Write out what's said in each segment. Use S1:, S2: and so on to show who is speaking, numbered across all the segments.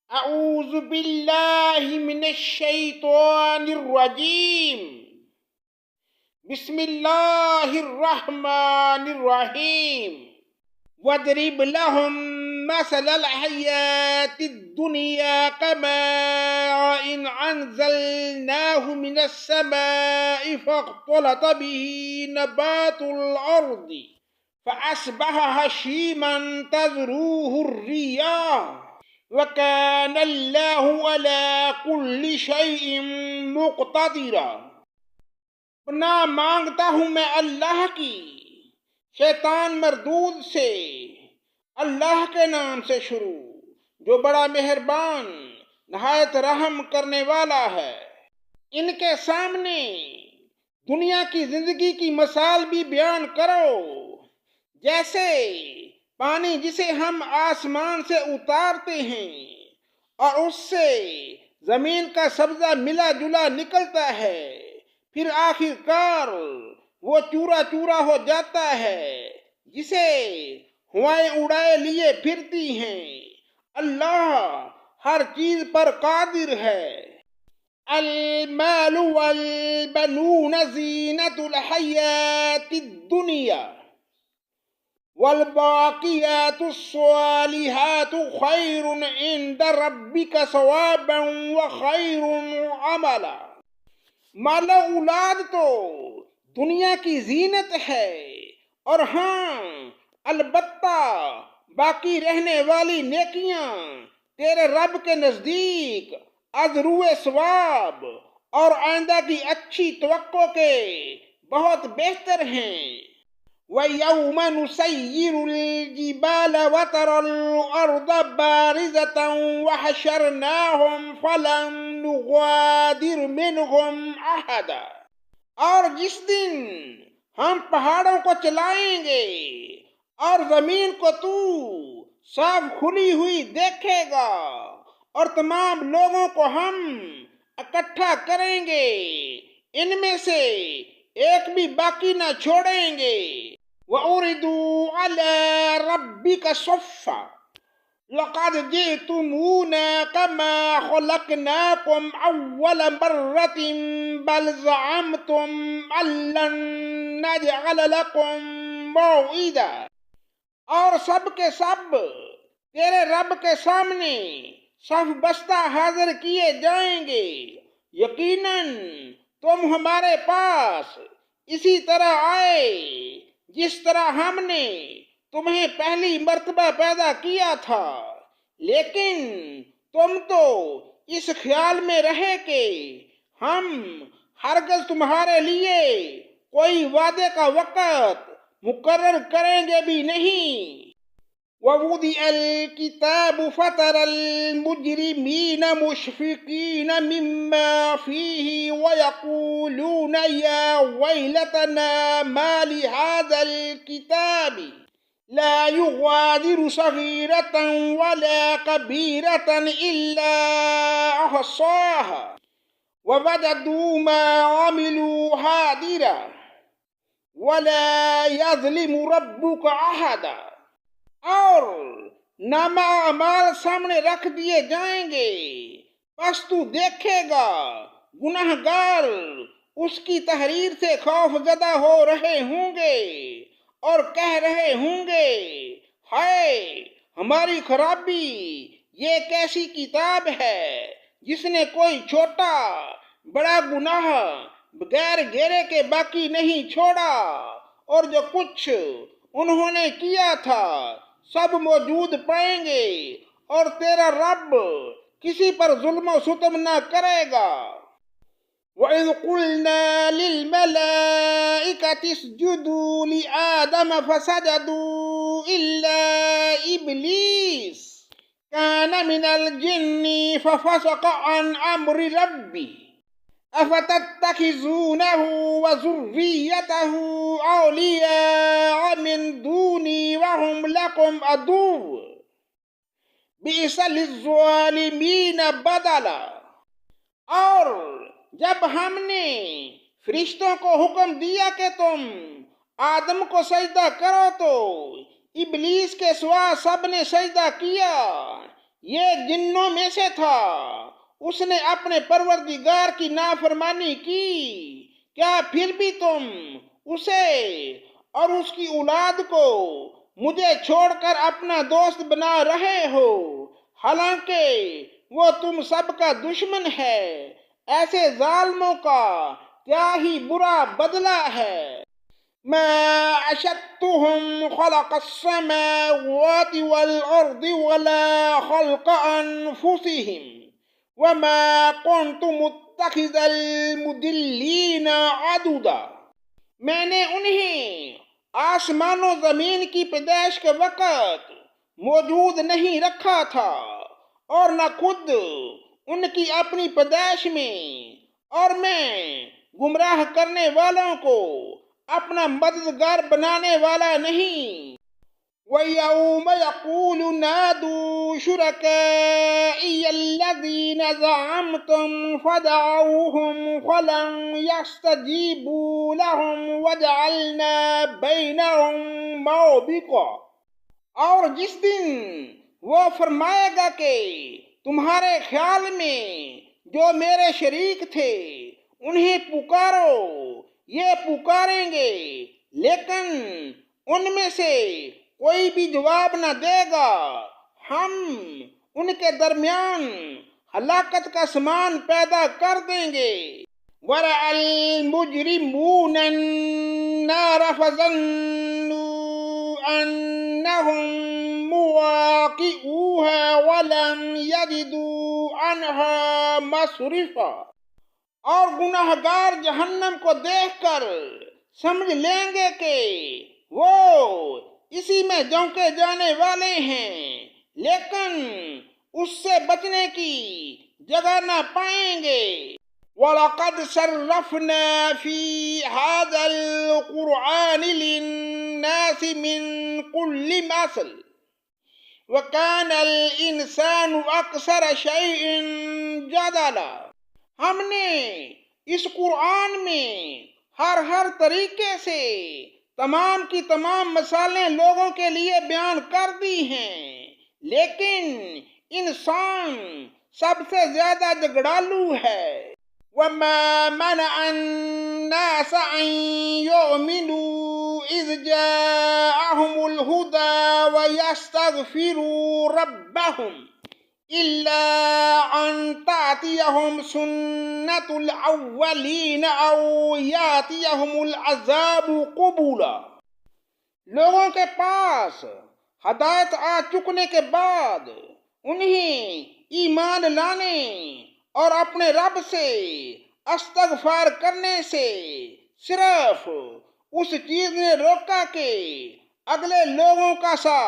S1: اعوذ باللہ من الشیطان الرجیم بسم اللہ الرحمن الرحیم وَاضْرِبْ لَهُم مَّثَلَ الْحَيَاةِ الدُّنْيَا كَمَاءٍ أَنزَلْنَاهُ مِنَ السَّمَاءِ فَاخْتَلَطَ بِهِ نَبَاتُ الْأَرْضِ فَأَصْبَحَ هَشِيمًا تَذْرُوهُ الرِّيَاحُ وَكَانَ اللَّهُ عَلَىٰ كُلِّ شَيْءٍ مُقْتَدِرًا۔ پناہ مانگتا ہوں میں اللہ کی شیطان مردود سے، اللہ کے نام سے شروع جو بڑا مہربان نہایت رحم کرنے والا ہے۔ ان کے سامنے دنیا کی زندگی کی مثال بھی بیان کرو، جیسے پانی جسے ہم آسمان سے اتارتے ہیں اور اس سے زمین کا سبزہ ملا جلا نکلتا ہے، پھر آخر کار وہ چورا چورا ہو جاتا ہے جسے ہوائیں اڑائے لیے پھرتی ہیں۔ اللہ ہر چیز پر قادر ہے۔ المال والبنون زینۃ الحیاۃ الدنیا والباقیات الصالحات خیر عند ربک ثوابا وخیر عملا۔ مال و اولاد تو دنیا کی زینت ہے، اور ہاں البتہ باقی رہنے والی نیکیاں تیرے رب کے نزدیک از روئے ثواب اور آئندہ کی اچھی توقع کے بہت بہتر ہیں۔ وَيَوْمَ نُسَيِّرُ الْجِبَالَ وَتَرَى الْأَرْضَ بَارِزَةً وَحَشَرْنَاهُمْ فَلَمْ نُغَادِرْ مِنْهُمْ أَحَدًا۔ اور جس دن ہم پہاڑوں کو چلائیں گے اور زمین کو تو صاف کھلی ہوئی دیکھے گا، اور تمام لوگوں کو ہم اکٹھا کریں گے، ان میں سے ایک بھی باقی نہ چھوڑیں گے۔ وَعُرِضُوا عَلَىٰ رَبِّكَ صَفًّا لَقَدْ جِئْتُمُونَا كَمَا خَلَقْنَاكُمْ أَوَّلَ مَرَّةٍ بَلْ زَعَمْتُمْ أَن لَّن نَّجْعَلَ لَكُم مَّوْعِدًا۔ اور سب کے سب تیرے رب کے سامنے صف بستہ حاضر کیے جائیں گے، یقیناً تم ہمارے پاس اسی طرح آئے جس طرح ہم نے تمہیں پہلی مرتبہ پیدا کیا تھا، لیکن تم تو اس خیال میں رہے کہ ہم ہرگز تمہارے لیے کوئی وعدے کا وقت مقرر کریں گے بھی نہیں۔ وَوُضِعَ الْكِتَابُ فَتَرَى الْمُجْرِمِينَ مُشْفِقِينَ مِمَّا فِيهِ وَيَقُولُونَ يَا وَيْلَتَنَا مَا لِهَٰذَا الْكِتَابِ لَا يُغَادِرُ صَغِيرَةً وَلَا كَبِيرَةً إِلَّا أَحْصَاهَا وَوَجَدُوا مَا عَمِلُوا حَاضِرًا وَلَا يَظْلِمُ رَبُّكَ أَحَدًا۔ اور نامہ اعمال سامنے رکھ دیے جائیں گے، پس تو دیکھے گا گناہ گار اس کی تحریر سے خوف زدہ ہو رہے ہوں گے اور کہہ رہے ہوں گے، ہائے ہماری خرابی، یہ کیسی کتاب ہے جس نے کوئی چھوٹا بڑا گناہ بغیر گھیرے کے باقی نہیں چھوڑا، اور جو کچھ انہوں نے کیا تھا سب موجود پائیں گے، اور تیرا رب کسی پر ظلم و ستم نہ کرے گا۔ وَإِذْ قُلْنَا لِلْمَلَائِكَةِ اسْجُدُوا لِآدَمَ فَسَجَدُوا إِلَّا إِبْلِيسَ كَانَ مِنَ الْجِنِّ فَفَسَقَ عَنْ أَمْرِ رَبِّهِ أَفَتَتَّخِذُونَهُ وَذُرِّيَّتَهُ أَوْلِيَاءَ مِن دُونِي وَهُمْ لَكُمْ عَدُوٌّ بِئْسَ لِلظَّالِمِينَ بَدَلًا۔ اور جب ہم نے فرشتوں کو حکم دیا کہ تم آدم کو سجدہ کرو تو ابلیس کے سوا سب نے سجدہ کیا، یہ جنوں میں سے تھا، اس نے اپنے پروردگار کی نافرمانی کی، کیا پھر بھی تم اسے اور اس کی اولاد کو مجھے چھوڑ کر اپنا دوست بنا رہے ہو، حالانکہ وہ تم سب کا دشمن ہے؟ ایسے ظالموں کا کیا ہی برا بدلہ ہے۔ ما أشهدتهم خلق السماوات والأرض ولا خلق أنفسهم وما كنت متخذ المضلين عضدا۔ میں نے انہیں آسمان و زمین کی پیدائش کے وقت موجود نہیں رکھا تھا، اور نہ خود ان کی اپنی پیدائش میں، اور میں گمراہ کرنے والوں کو اپنا مددگار بنانے والا نہیں۔ وَيَوْمَ يَقُولُ نَادُوا شُرَكَائِيَ الَّذِينَ زَعَمْتُمْ فَدَعَوْهُمْ فَلَمْ يَسْتَجِيبُوا لَهُمْ وَجَعَلْنَا بَيْنَهُمْ مَوْبِقًا۔ اور جس دن وہ فرمائے گا کہ تمہارے خیال میں جو میرے شریک تھے انہیں پکارو، یہ پکاریں گے، لیکن ان میں سے کوئی بھی جواب نہ دے گا۔ ہم ان کے درمیان ہلاکت کا سامان پیدا کر دیں گے۔ وَرَأَى الْمُجْرِمُونَ النَّارَ فَظَنُّوا أَنَّهُمْ مُوَاقِعُوهَا وَلَمْ يَجِدُوا عَنْهَا مَصْرِفًا۔ اور گناہ گار جہنم کو دیکھ کر سمجھ لیں گے کہ وہ اسی میں جھونکے جانے والے ہیں، لیکن اس سے بچنے کی جگہ نہ پائیں گے۔ وَلَقَدْ صَرَّفْنَا فِي هَذَا الْقُرْآنِ لِلنَّاسِ مِنْ كُلِّ مَثَلٍ وَكَانَ الْإِنسَانُ أَكْثَرَ شَيْءٍ جَدَلًا۔ ہم نے اس قرآن میں ہر طریقے سے تمام کی تمام مثالیں لوگوں کے لیے بیان کر دی ہیں، لیکن انسان سب سے زیادہ جھگڑالو ہے۔ وَمَا مَنَعَ النَّاسَ أَن يُؤْمِنُوا إِذْ جَاءَهُمُ الْهُدَىٰ وَيَسْتَغْفِرُوا رَبَّهُمْ إِلَّا أَن تَأْتِيَهُمْ سُنَّةُ الْأَوَّلِينَ أَوْ يَأْتِيَهُمُ الْعَذَابُ قُبُلًا۔ لوگوں کے پاس ہدایت آ چکنے کے بعد انہیں ایمان لانے اور اپنے رب سے استغفار کرنے سے صرف اس چیز نے روکا کہ اگلے لوگوں کا سا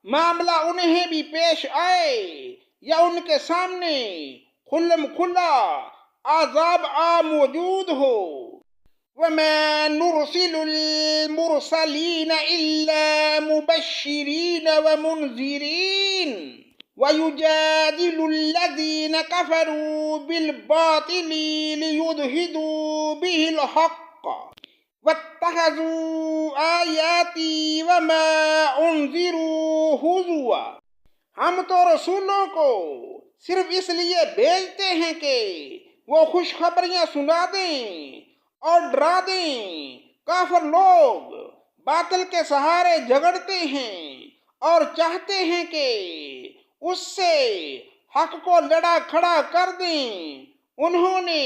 S1: معاملہ انہیں بھی پیش آئے یا ان کے سامنے کھلم کھلا عذاب موجود ہو۔ وَمَا نُرْسِلُ الْمُرْسَلِينَ إِلَّا مُبَشِّرِينَ وَمُنذِرِينَ وَيُجَادِلُ الَّذِينَ كَفَرُوا بِالْبَاطِلِ لِيُدْحِضُوا بِهِ الْحَقَّ وَاتَّخَذُوا آيَاتِي وَمَا أُنذِرُوا هُزُوًا۔ ہم تو رسولوں کو صرف اس لیے بھیجتے ہیں کہ وہ خوشخبریاں سنا دیں اور ڈرا دیں۔ کافر لوگ باطل کے سہارے جھگڑتے ہیں اور چاہتے ہیں کہ اس سے حق کو لڑا کھڑا کر دیں۔ انہوں نے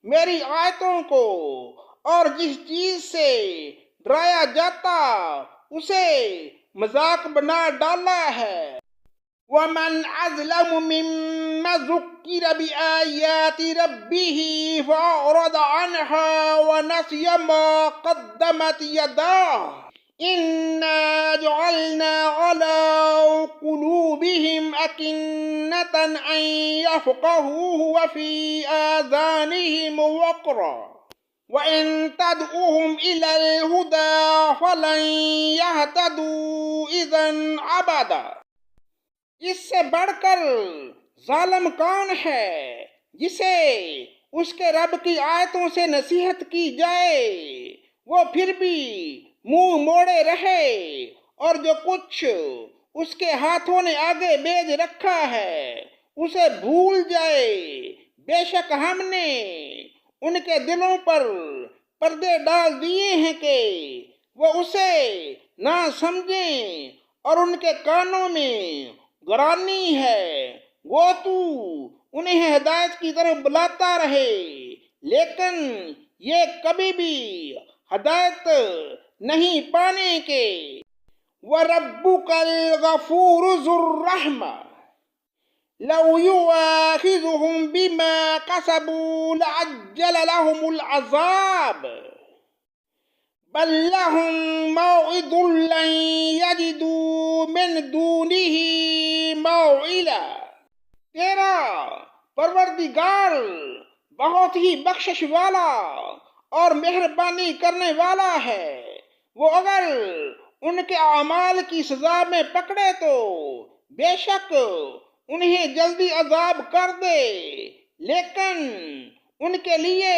S1: میری آیتوں کو اور جس چیز سے ڈرایا جاتا اسے مذاق بنا ڈالا ہے۔ وَمَنْ أَظْلَمُ مِمَّنْ ذُكِّرَ بِآيَاتِ رَبِّهِ فَأَعْرَضَ عَنْهَا وَنَسِيَ مَا قَدَّمَتْ يَدَاهُ إِنَّا جَعَلْنَا عَلَى قُلُوبِهِمْ أَكِنَّةً أَن يَفْقَهُوهُ وَفِي آذَانِهِمْ وَقْرًا وَإِن تَدْعُوهُمْ إِلَى الْهُدَىٰ فَلَن يَهْتَدُوا إِذًا أَبَدًا۔ اس سے بڑھ کر ظالم کون ہے جسے اس کے رب کی آیتوں سے نصیحت کی جائے وہ پھر بھی منہ موڑے رہے، اور جو کچھ اس کے ہاتھوں نے آگے بھیج رکھا ہے اسے بھول جائے۔ بے شک ہم نے ان کے دلوں پر پردے ڈال دیے ہیں کہ وہ اسے نہ سمجھیں، اور ان کے کانوں میں گرانی ہے۔ وہ تو انہیں ہدایت کی طرف بلاتا رہے لیکن یہ کبھی بھی ہدایت نہیں پانے کے۔ وَرَبُّكَ الْغَفُورُ ذُو الرَّحْمَةِ لَوْ يُؤَاخِذُهُم بِمَا كَسَبُوا لَعَجَّلَ لَهُمُ الْعَذَابَ بَل لَّهُم مَّوْعِدٌ لَّن يَجِدُوا مِن دُونِهِ مَوْعِلًا۔ تیرا پروردگار بہت ہی بخشش والا اور مہربانی کرنے والا ہے۔ وہ اگر ان کے اعمال کی سزا میں پکڑے تو بے شک انہیں جلدی عذاب کر دے، لیکن ان کے لیے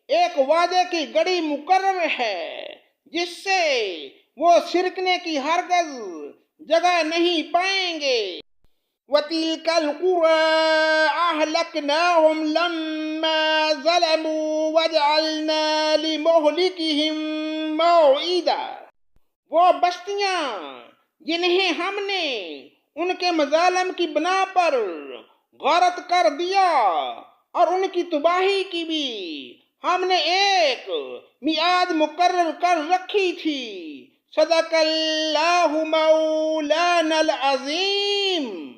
S1: ایک وعدے کی گھڑی مقرر ہے جس سے وہ سرکنے کی ہرگز جگہ نہیں پائیں گے۔ وَتِلْكَ الْقُرَىٰ أَهْلَكْنَاهُمْ لَمَّا ظَلَمُوا وَجَعَلْنَا لِمُهْلِكِهِم مَّوْعِدًا۔ وہ بستیاں جنہیں ہم نے ان کے مظالم کی بنا پر غارت کر دیا اور ان کی تباہی کی بھی ہم نے ایک میعاد مقرر کر رکھی تھی۔ صدق اللہ مولانا العظیم۔